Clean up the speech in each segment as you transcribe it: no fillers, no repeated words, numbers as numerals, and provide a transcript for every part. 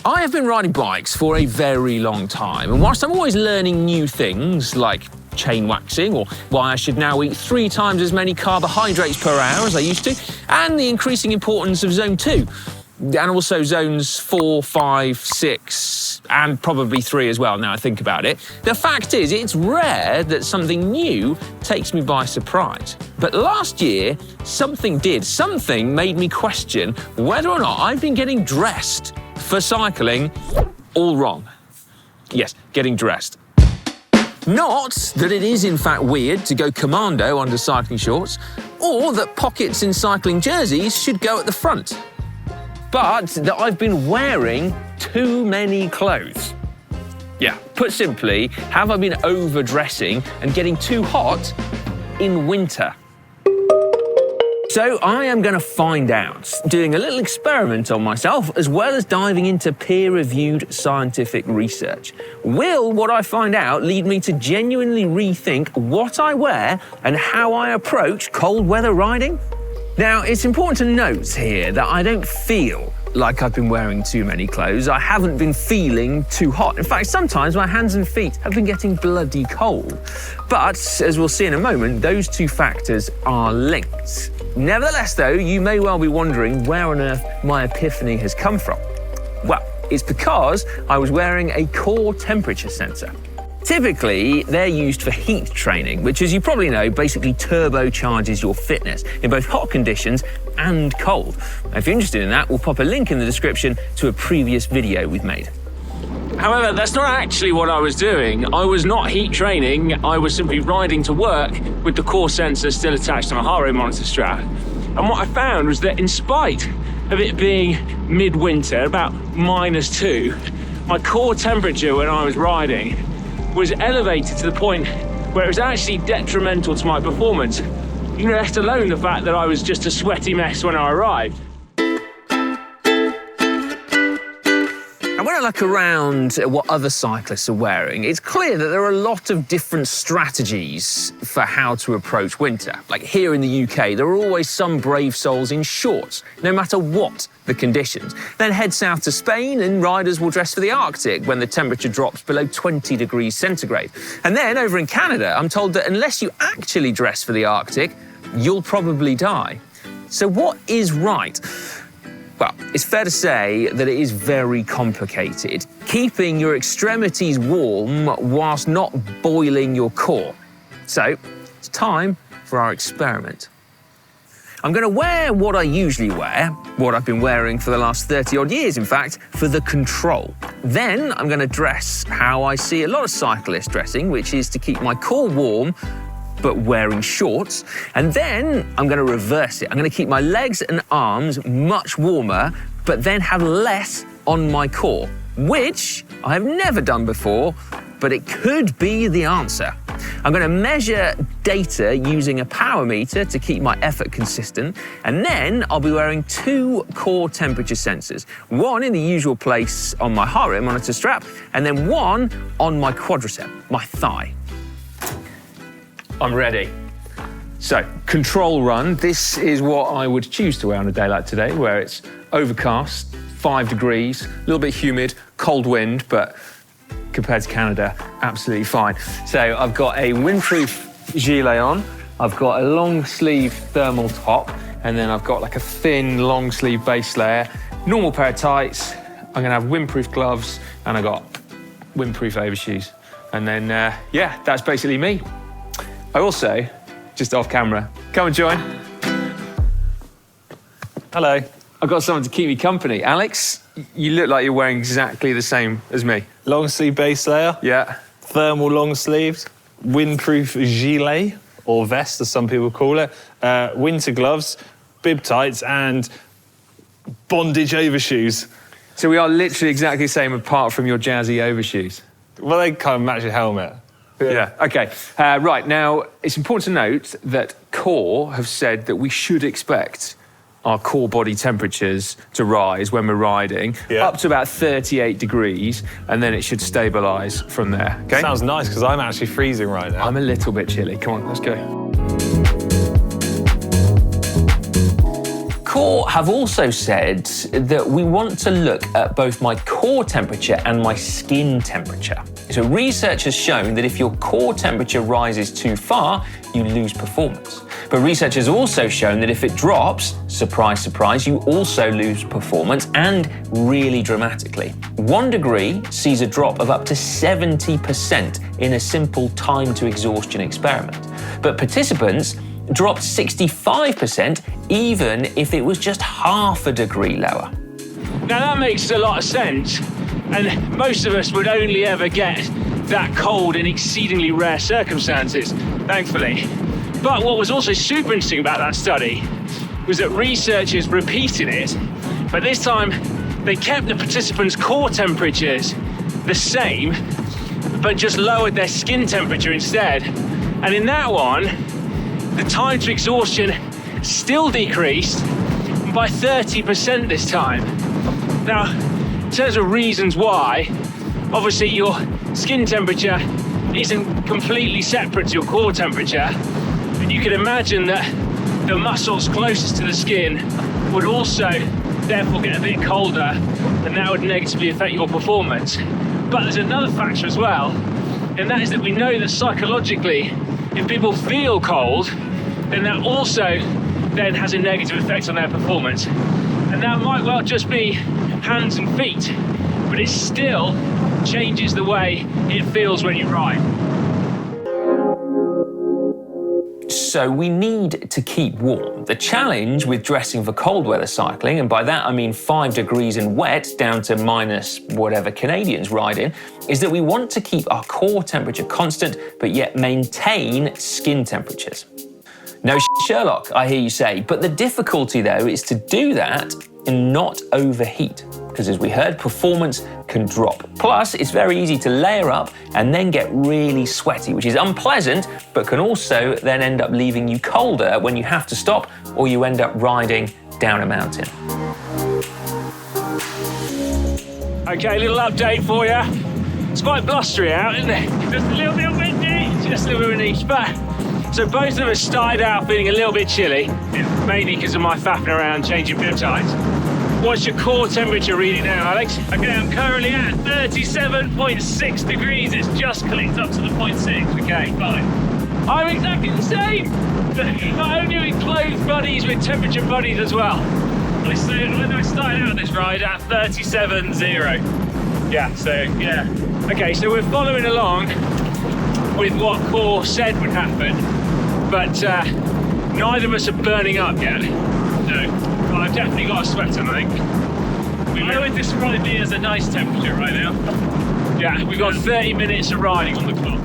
I have been riding bikes for a very long time, and whilst I'm always learning new things like chain waxing or why I should now eat 3 times as many carbohydrates per hour as I used to, and the increasing importance of zone 2, and also zones 4, 5, 6, and probably 3 as well, now I think about it. The fact is, it's rare that something new takes me by surprise. But last year, something made me question whether or not I've been getting dressed for cycling all wrong. Yes, getting dressed. Not that it is in fact weird to go commando under cycling shorts, or that pockets in cycling jerseys should go at the front, but that I've been wearing too many clothes. Yeah, put simply, have I been overdressing and getting too hot in winter? So I am going to find out, doing a little experiment on myself, as well as diving into peer-reviewed scientific research. Will what I find out lead me to genuinely rethink what I wear and how I approach cold weather riding? Now, it's important to note here that I don't feel like I've been wearing too many clothes. I haven't been feeling too hot. In fact, sometimes my hands and feet have been getting bloody cold. But, as we'll see in a moment, those two factors are linked. Nevertheless, though, you may well be wondering where on earth my epiphany has come from. Well, it's because I was wearing a core temperature sensor. Typically, they're used for heat training, which, as you probably know, basically turbocharges your fitness in both hot conditions and cold. Now, if you're interested in that, we'll pop a link in the description to a previous video we've made. However, that's not actually what I was doing. I was not heat training, I was simply riding to work with the core sensor still attached to my heart rate monitor strap. And what I found was that in spite of it being midwinter, about -2, my core temperature when I was riding was elevated to the point where it was actually detrimental to my performance, let alone the fact that I was just a sweaty mess when I arrived. And when I look around at what other cyclists are wearing, it's clear that there are a lot of different strategies for how to approach winter. Like here in the UK, there are always some brave souls in shorts, no matter what the conditions. Then head south to Spain and riders will dress for the Arctic when the temperature drops below 20 degrees centigrade. And then over in Canada, I'm told that unless you actually dress for the Arctic, you'll probably die. So what is right? Well, it's fair to say that it is very complicated, keeping your extremities warm whilst not boiling your core. So, it's time for our experiment. I'm going to wear what I usually wear, what I've been wearing for the last 30-odd years, in fact, for the control. Then I'm going to dress how I see a lot of cyclists dressing, which is to keep my core warm, but wearing shorts. And then I'm going to reverse it. I'm going to keep my legs and arms much warmer, but then have less on my core, which I have never done before, but it could be the answer. I'm going to measure data using a power meter to keep my effort consistent, and then I'll be wearing 2 core temperature sensors, one in the usual place on my heart rate monitor strap, and then one on my quadricep, my thigh. I'm ready. So, control run. This is what I would choose to wear on a day like today, where it's overcast, 5 degrees, a little bit humid, cold wind, but compared to Canada, absolutely fine. So I've got a windproof gilet on, I've got a long sleeve thermal top, and then I've got like a thin long sleeve base layer, normal pair of tights, I'm gonna have windproof gloves, and I got windproof overshoes. And then, yeah, that's basically me. I also, just off camera, come and join. Hello. I've got someone to keep me company. Alex, you look like you're wearing exactly the same as me. Long sleeve base layer. Yeah. Thermal long sleeves. Windproof gilet, or vest as some people call it. Winter gloves, bib tights, and bondage overshoes. So we are literally exactly the same apart from your jazzy overshoes. Well, they kind of match your helmet. Yeah, okay. Right, now, it's important to note that Core have said that we should expect our core body temperatures to rise when we're riding, up to about 38 degrees, and then it should stabilise from there, okay? Sounds nice, because I'm actually freezing right now. I'm a little bit chilly. Come on, let's go. Core have also said that we want to look at both my core temperature and my skin temperature. So research has shown that if your core temperature rises too far, you lose performance. But research has also shown that if it drops, surprise, surprise, you also lose performance, and really dramatically. 1 degree sees a drop of up to 70% in a simple time to exhaustion experiment. But participants dropped 65% even if it was just half a degree lower. Now that makes a lot of sense, and most of us would only ever get that cold in exceedingly rare circumstances, thankfully. But what was also super interesting about that study was that researchers repeated it, but this time they kept the participants' core temperatures the same, but just lowered their skin temperature instead. And in that one, the time to exhaustion still decreased by 30% this time. Now, in terms of reasons why, obviously your skin temperature isn't completely separate to your core temperature, and you can imagine that the muscles closest to the skin would also therefore get a bit colder, and that would negatively affect your performance. But there's another factor as well, and that is that we know that psychologically, if people feel cold, then that also then has a negative effect on their performance. And that might well just be hands and feet, but it still changes the way it feels when you ride. So we need to keep warm. The challenge with dressing for cold weather cycling, and by that I mean 5 degrees and wet down to minus whatever Canadians ride in, is that we want to keep our core temperature constant, but yet maintain skin temperatures. No Sherlock, I hear you say, but the difficulty though is to do that and not overheat, because as we heard, performance can drop. Plus, it's very easy to layer up and then get really sweaty, which is unpleasant, but can also then end up leaving you colder when you have to stop or you end up riding down a mountain. Okay, a little update for you. It's quite blustery out, isn't it? Just a little bit windy, just a little bit windy. But so both of us started out feeling a little bit chilly, mainly because of my faffing around changing bib tights. What's your core temperature reading now, Alex? Okay, I'm currently at 37.6 degrees. It's just clicked up to the 0.6. Okay, fine. I'm exactly the same. Not only with clothes buddies, with temperature buddies as well. When I started out this ride at 37.0. Yeah, so yeah. Okay, so we're following along with what Core said would happen, but neither of us are burning up yet. No. Well, I've definitely got a sweat on, I think. I would describe it as a nice temperature right now. Yeah, we've got 30 minutes of riding on the clock.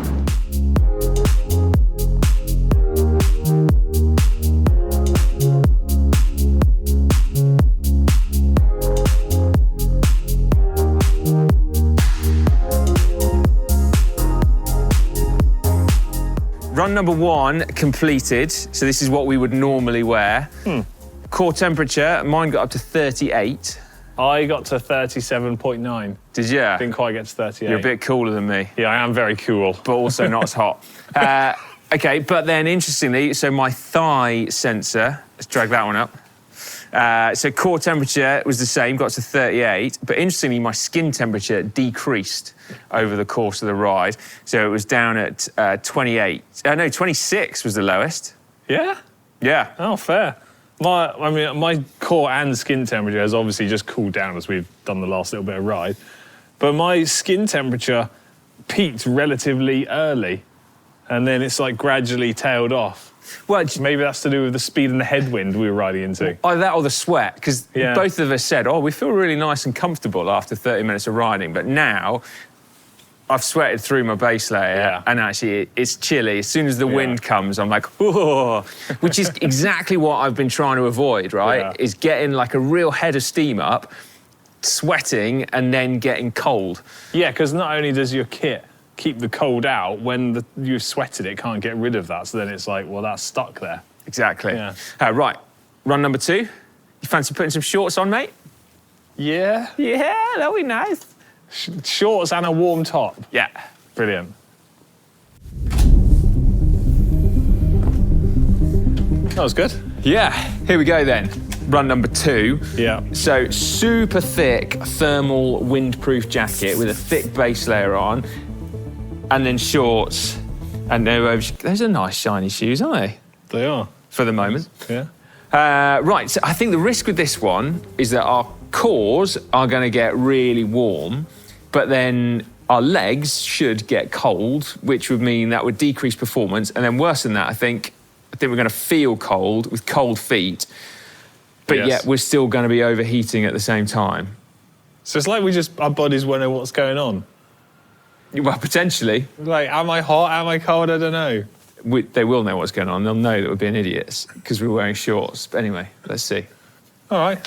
Run number 1 completed, so this is what we would normally wear. Core temperature, mine got up to 38. I got to 37.9. Did you? Didn't quite get to 38. You're a bit cooler than me. Yeah, I am very cool. But also not as hot. Okay, but then interestingly, so my thigh sensor, let's drag that one up. So core temperature was the same, got to 38, but interestingly, my skin temperature decreased over the course of the ride. So it was down at 26 was the lowest. Yeah? Yeah. Oh, fair. My core and skin temperature has obviously just cooled down as we've done the last little bit of ride. But my skin temperature peaked relatively early, and then it's like gradually tailed off. Well, maybe that's to do with the speed and the headwind we were riding into. Either that or the sweat, because both of us said, we feel really nice and comfortable after 30 minutes of riding, but now I've sweated through my base layer, and actually it's chilly. As soon as the wind comes, I'm like, whoa, which is exactly what I've been trying to avoid, right? Is getting like a real head of steam up, sweating, and then getting cold. Yeah, because not only does your kit keep the cold out, when you've sweated, it can't get rid of that. So then it's like, well, that's stuck there. Exactly. Yeah. Right, run number 2. You fancy putting some shorts on, mate? Yeah. Yeah, that'll be nice. Shorts and a warm top. Yeah. Brilliant. That was good. Yeah, here we go then. run number 2. Yeah. So super thick thermal windproof jacket with a thick base layer on, and then shorts, and those are nice shiny shoes, aren't they? They are. For the moment. Yeah. Right, so I think the risk with this one is that our cores are going to get really warm, but then our legs should get cold, which would mean that would decrease performance. And then worse than that, I think we're going to feel cold with cold feet, but yet we're still going to be overheating at the same time. So it's like our bodies won't know what's going on. Well, potentially. Like, am I hot? Am I cold? I don't know. They will know what's going on. They'll know that we're being idiots because we're wearing shorts. But anyway, let's see. All right.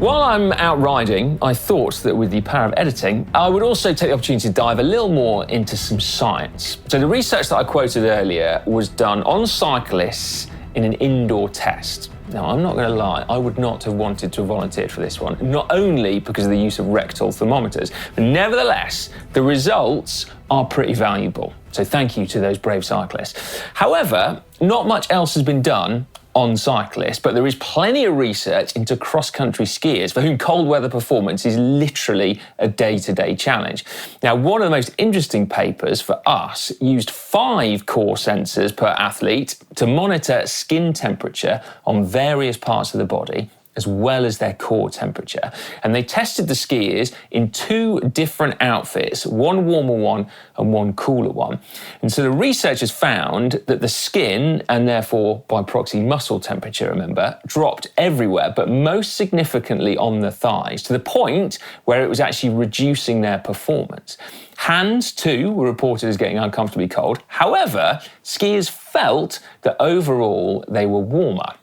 While I'm out riding, I thought that with the power of editing, I would also take the opportunity to dive a little more into some science. So the research that I quoted earlier was done on cyclists in an indoor test. Now, I'm not going to lie, I would not have wanted to have volunteered for this one, not only because of the use of rectal thermometers, but nevertheless, the results are pretty valuable. So thank you to those brave cyclists. However, not much else has been done on cyclists, but there is plenty of research into cross-country skiers for whom cold weather performance is literally a day-to-day challenge. Now, one of the most interesting papers for us used 5 core sensors per athlete to monitor skin temperature on various parts of the body, as well as their core temperature. And they tested the skiers in 2 different outfits, one warmer one and one cooler one. And so the researchers found that the skin, and therefore by proxy muscle temperature, remember, dropped everywhere, but most significantly on the thighs, to the point where it was actually reducing their performance. Hands, too, were reported as getting uncomfortably cold. However, skiers felt that overall they were warmer.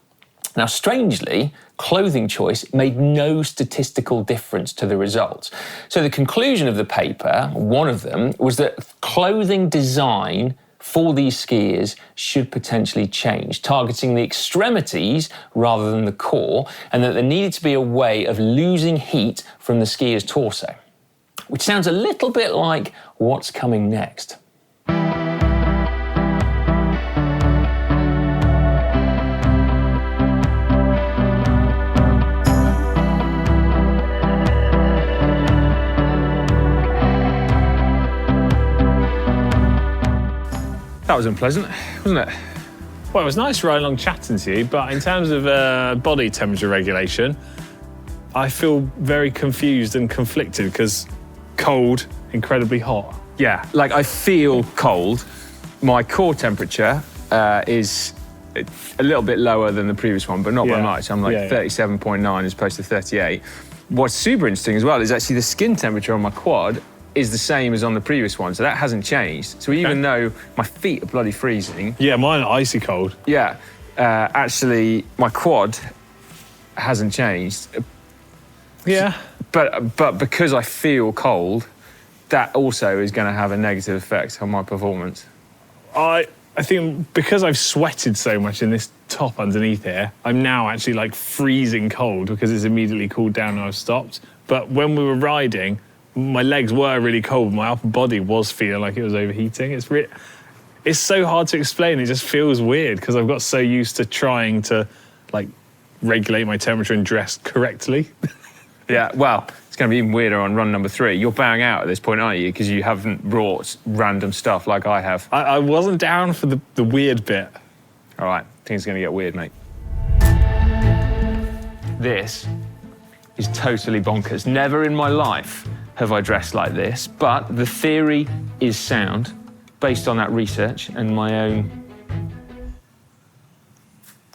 Now, strangely, clothing choice made no statistical difference to the results. So the conclusion of the paper, one of them, was that clothing design for these skiers should potentially change, targeting the extremities rather than the core, and that there needed to be a way of losing heat from the skier's torso, which sounds a little bit like what's coming next. That was unpleasant, wasn't it? Well, it was nice riding along chatting to you, but in terms of body temperature regulation, I feel very confused and conflicted because cold, incredibly hot. Yeah, like I feel cold. My core temperature is a little bit lower than the previous one, but not by much. I'm like 37.9 as opposed to 38. What's super interesting as well is actually the skin temperature on my quad is the same as on the previous one, so that hasn't changed. So even though my feet are bloody freezing... Yeah, mine are icy cold. Yeah, actually, my quad hasn't changed. Yeah. But because I feel cold, that also is going to have a negative effect on my performance. I think because I've sweated so much in this top underneath here, I'm now actually like freezing cold because it's immediately cooled down and I've stopped. But when we were riding, my legs were really cold. My upper body was feeling like it was overheating. It's so hard to explain. It just feels weird because I've got so used to trying to like regulate my temperature and dress correctly. Yeah, well, it's going to be even weirder on run number 3. You're bowing out at this point, aren't you? Because you haven't brought random stuff like I have. I wasn't down for the weird bit. All right, things are going to get weird, mate. This is totally bonkers. Never in my life have I dressed like this, but the theory is sound, based on that research and my own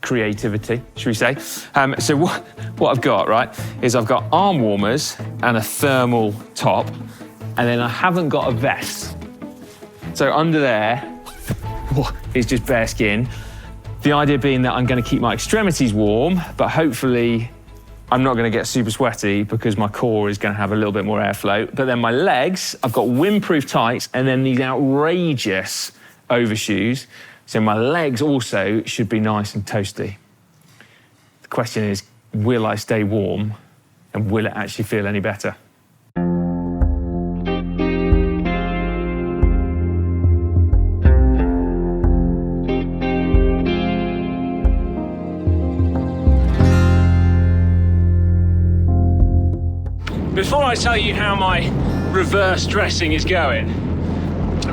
creativity, should we say. So what I've got, right, is I've got arm warmers and a thermal top, and then I haven't got a vest. So under there is just bare skin. The idea being that I'm going to keep my extremities warm, but hopefully I'm not going to get super sweaty because my core is going to have a little bit more airflow. But then my legs, I've got windproof tights and then these outrageous overshoes. So my legs also should be nice and toasty. The question is, will I stay warm and will it actually feel any better? Before I tell you how my reverse dressing is going,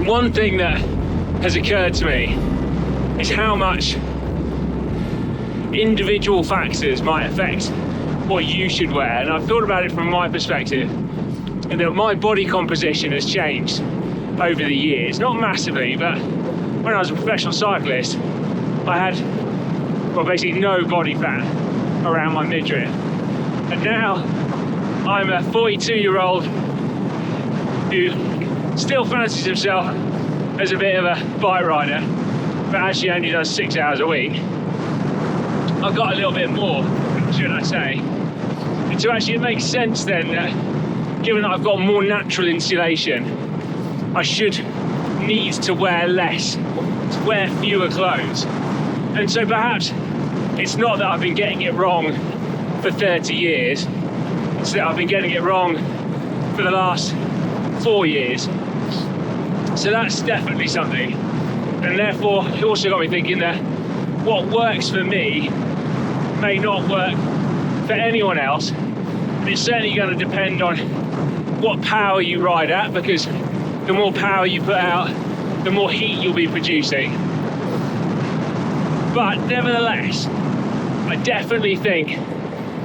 one thing that has occurred to me is how much individual factors might affect what you should wear. And I've thought about it from my perspective, and that my body composition has changed over the years. Not massively, but when I was a professional cyclist, I had, well, basically no body fat around my midriff. And now I'm a 42-year-old who still fancies himself as a bit of a bike rider, but actually only does 6 hours a week. I've got a little bit more, should I say. And so actually it makes sense then that, given that I've got more natural insulation, I should need to wear less, to wear fewer clothes. And so perhaps it's not that I've been getting it wrong for 30 years, it's that I've been getting it wrong for the last 4 years. So that's definitely something. And therefore, it also got me thinking that what works for me may not work for anyone else. And it's certainly going to depend on what power you ride at, because the more power you put out, the more heat you'll be producing. But nevertheless, I definitely think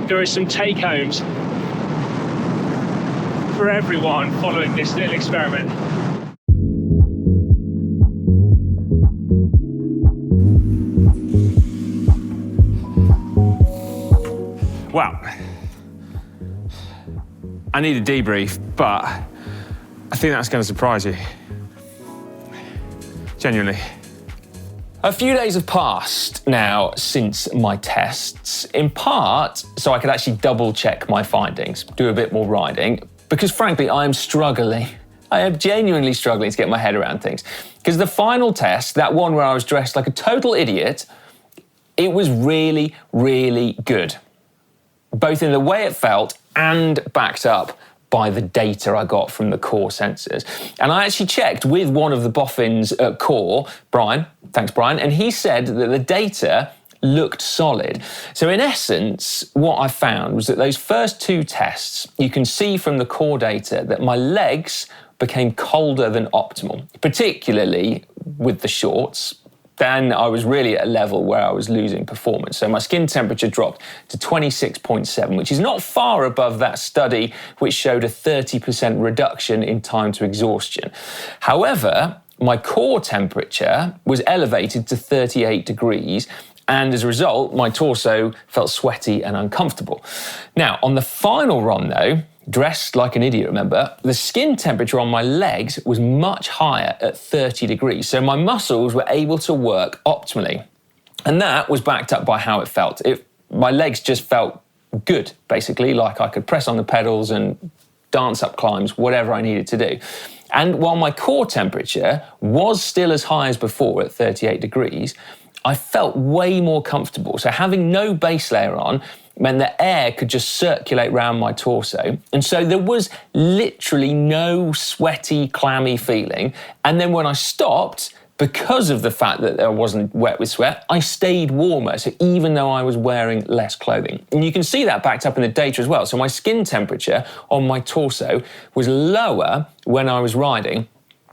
there are some take-homes for everyone following this little experiment. Well, I need a debrief, but I think that's going to surprise you. Genuinely. A few days have passed now since my tests, in part so I could actually double check my findings, do a bit more riding, because frankly, I am struggling. I am genuinely struggling to get my head around things. Because the final test, that one where I was dressed like a total idiot, it was really, really good. Both in the way it felt and backed up by the data I got from the core sensors. And I actually checked with one of the boffins at core, Brian, thanks Brian, and he said that the data looked solid. So in essence, what I found was that those first two tests, you can see from the core data that my legs became colder than optimal, particularly with the shorts. Then I was really at a level where I was losing performance. So my skin temperature dropped to 26.7, which is not far above that study which showed a 30% reduction in time to exhaustion. However, my core temperature was elevated to 38 degrees, and as a result, my torso felt sweaty and uncomfortable. Now, on the final run though, dressed like an idiot, remember, the skin temperature on my legs was much higher at 30 degrees, so my muscles were able to work optimally. And that was backed up by how it felt. My legs just felt good, basically, like I could press on the pedals and dance up climbs, whatever I needed to do. And while my core temperature was still as high as before at 38 degrees, I felt way more comfortable. So having no base layer on meant that air could just circulate around my torso. And so there was literally no sweaty, clammy feeling. And then when I stopped, because of the fact that I wasn't wet with sweat, I stayed warmer, so even though I was wearing less clothing. And you can see that backed up in the data as well. So my skin temperature on my torso was lower when I was riding,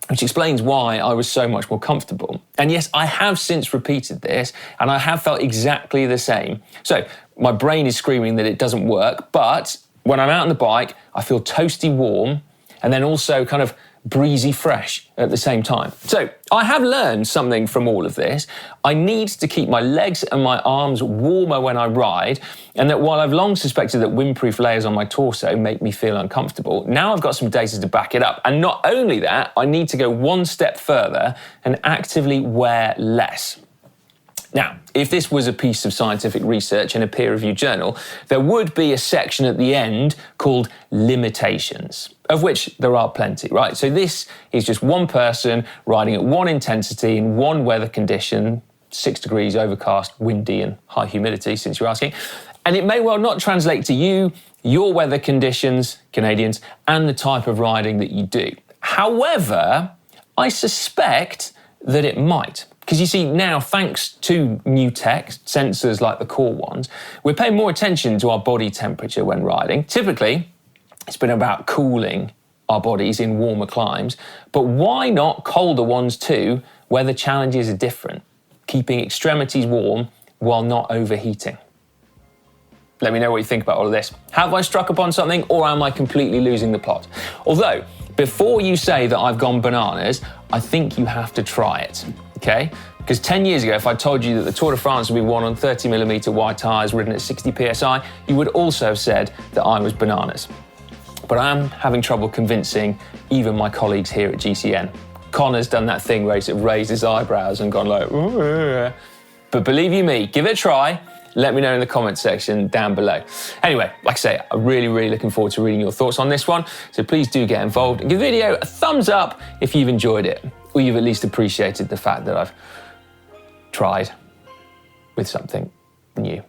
which explains why I was so much more comfortable. And yes, I have since repeated this, and I have felt exactly the same. So my brain is screaming that it doesn't work, but when I'm out on the bike, I feel toasty warm, and then also kind of breezy fresh at the same time. So I have learned something from all of this. I need to keep my legs and my arms warmer when I ride, and that while I've long suspected that windproof layers on my torso make me feel uncomfortable, now I've got some data to back it up. And not only that, I need to go one step further and actively wear less. Now, if this was a piece of scientific research in a peer-reviewed journal, there would be a section at the end called limitations, of which there are plenty, right? So this is just one person riding at one intensity in one weather condition, 6 degrees, overcast, windy and high humidity, since you're asking. And it may well not translate to you, your weather conditions, Canadians, and the type of riding that you do. However, I suspect that it might. Because you see, now, thanks to new tech, sensors like the core ones, we're paying more attention to our body temperature when riding. Typically, it's been about cooling our bodies in warmer climes, but why not colder ones too, where the challenges are different, keeping extremities warm while not overheating? Let me know what you think about all of this. Have I struck upon something, or am I completely losing the plot? Although, before you say that I've gone bananas, I think you have to try it, okay? Because 10 years ago, if I told you that the Tour de France would be won on 30mm wide tyres ridden at 60 PSI, you would also have said that I was bananas. But I am having trouble convincing even my colleagues here at GCN. Connor's done that thing where he's sort of raised his eyebrows and gone like, "Ooh." But believe you me, give it a try. Let me know in the comment section down below. Anyway, like I say, I'm really looking forward to reading your thoughts on this one. So please do get involved and give the video a thumbs up if you've enjoyed it, or you've at least appreciated the fact that I've tried with something new.